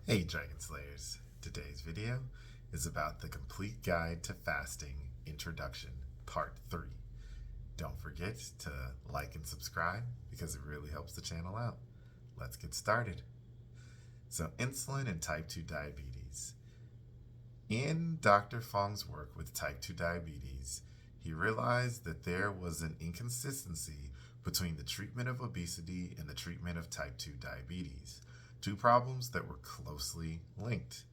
Hey Dragon Slayers, today's video is about the complete guide to fasting introduction part 3. Don't forget to like and subscribe because it really helps the channel out. Let's get started. So insulin and type 2 diabetes. In Dr. Fong's work with type 2 diabetes, he realized that there was an inconsistency between the treatment of obesity and the treatment of type 2 diabetes, two problems that were closely linked.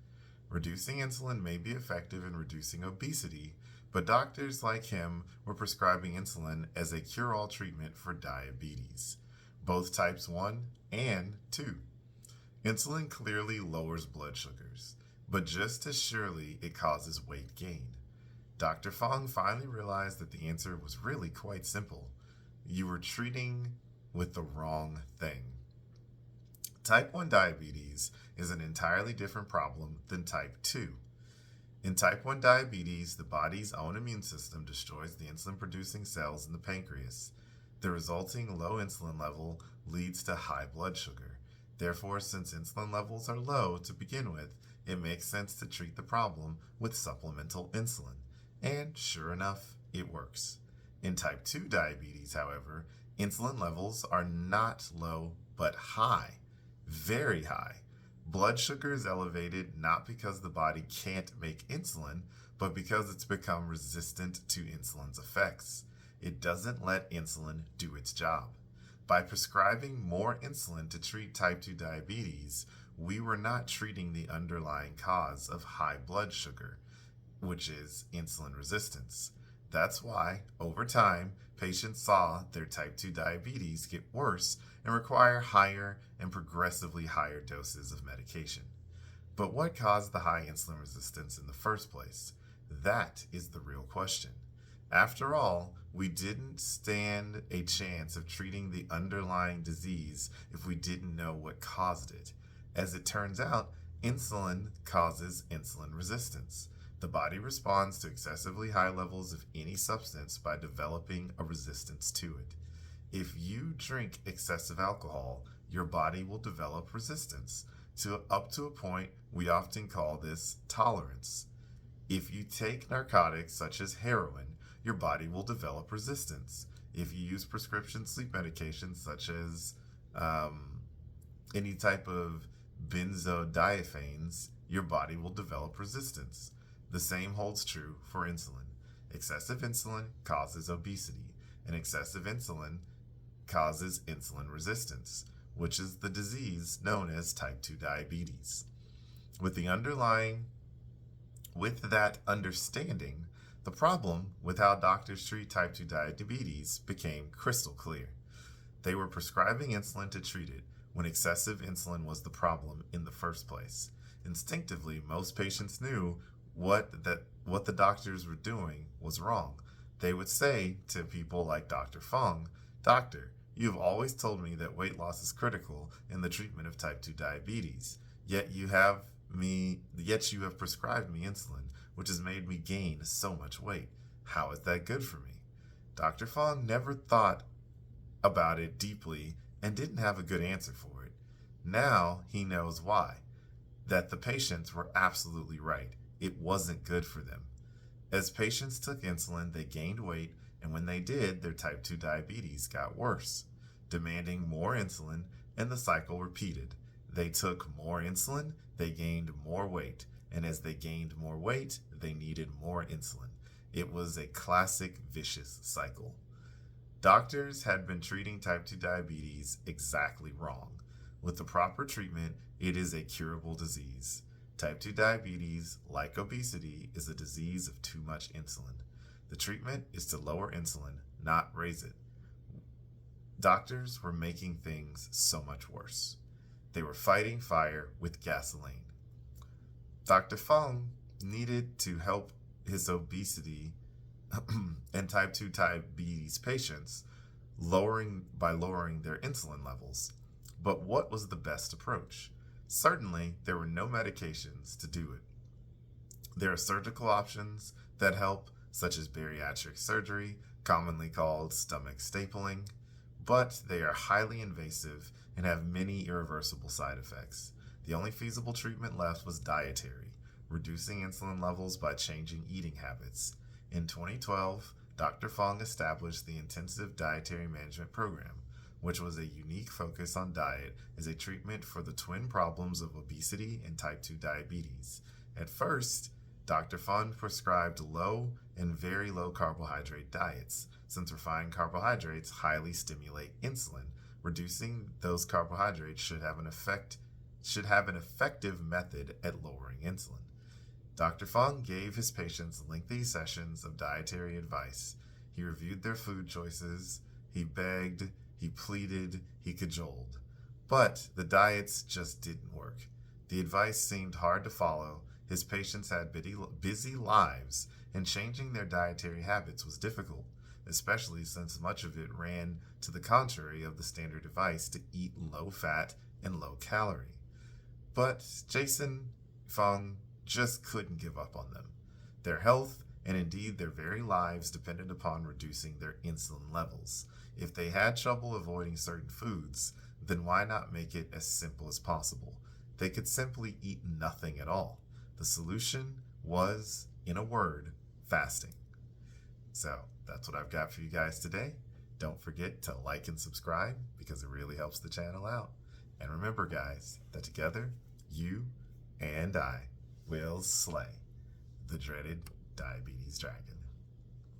Reducing insulin may be effective in reducing obesity, but doctors like him were prescribing insulin as a cure-all treatment for diabetes, both types 1 and 2. Insulin clearly lowers blood sugars, but just as surely it causes weight gain. Dr. Fong finally realized that the answer was really quite simple. You were treating with the wrong thing. Type 1 diabetes is an entirely different problem than type 2. In type 1 diabetes, the body's own immune system destroys the insulin-producing cells in the pancreas. The resulting low insulin level leads to high blood sugar. Therefore, since insulin levels are low to begin with, it makes sense to treat the problem with supplemental insulin. And sure enough, it works. In type 2 diabetes, however, insulin levels are not low but high, very high. Blood sugar is elevated not because the body can't make insulin, but because it's become resistant to insulin's effects. It doesn't let insulin do its job. By prescribing more insulin to treat type 2 diabetes, we were not treating the underlying cause of high blood sugar, which is insulin resistance. That's why, over time, patients saw their type 2 diabetes get worse and require higher and progressively higher doses of medication. But what caused the high insulin resistance in the first place? That is the real question. After all, we didn't stand a chance of treating the underlying disease if we didn't know what caused it. As it turns out, insulin causes insulin resistance. The body responds to excessively high levels of any substance by developing a resistance to it. If you drink excessive alcohol, your body will develop resistance up to a point we often call this tolerance. If you take narcotics such as heroin, your body will develop resistance. If you use prescription sleep medications such as any type of benzodiazepines, your body will develop resistance. The same holds true for insulin. Excessive insulin causes obesity, and excessive insulin causes insulin resistance, which is the disease known as type 2 diabetes. With that understanding, the problem with how doctors treat type 2 diabetes became crystal clear. They were prescribing insulin to treat it when excessive insulin was the problem in the first place. Instinctively, most patients knew what the doctors were doing was wrong. They would say to people like Dr. Fong, "Doctor, you have always told me that weight loss is critical in the treatment of type 2 diabetes, yet you have prescribed me insulin, which has made me gain so much weight. How is that good for me?" Dr. Fong never thought about it deeply and didn't have a good answer for it. Now he knows why. That the patients were absolutely right. It wasn't good for them. As patients took insulin, they gained weight, and when they did, their type 2 diabetes got worse, demanding more insulin, and the cycle repeated. They took more insulin, they gained more weight, and as they gained more weight, they needed more insulin. It was a classic vicious cycle. Doctors had been treating type 2 diabetes exactly wrong. With the proper treatment, it is a curable disease. Type 2 diabetes, like obesity, is a disease of too much insulin. The treatment is to lower insulin, not raise it. Doctors were making things so much worse. They were fighting fire with gasoline. Dr. Fong needed to help his obesity and type 2 diabetes patients by lowering their insulin levels. But what was the best approach? Certainly, there were no medications to do it. There are surgical options that help, such as bariatric surgery, commonly called stomach stapling, but they are highly invasive and have many irreversible side effects. The only feasible treatment left was dietary, reducing insulin levels by changing eating habits. In 2012, Dr. Fong established the Intensive Dietary Management Program, which was a unique focus on diet as a treatment for the twin problems of obesity and type 2 diabetes. At first, Dr. Fong prescribed low and very low carbohydrate diets, since refined carbohydrates highly stimulate insulin. Reducing those carbohydrates should have an effective method at lowering insulin. Dr. Fong gave his patients lengthy sessions of dietary advice. He reviewed their food choices, he begged, he pleaded, he cajoled. But the diets just didn't work. The advice seemed hard to follow. His patients had busy lives, and changing their dietary habits was difficult, especially since much of it ran to the contrary of the standard advice to eat low fat and low calorie. But Jason Fong just couldn't give up on them. Their health, and indeed their very lives, depended upon reducing their insulin levels. If they had trouble avoiding certain foods, then why not make it as simple as possible? They could simply eat nothing at all. The solution was, in a word, fasting. So that's what I've got for you guys today. Don't forget to like and subscribe because it really helps the channel out. And remember, guys, that together, you and I will slay the dreaded diabetes dragon.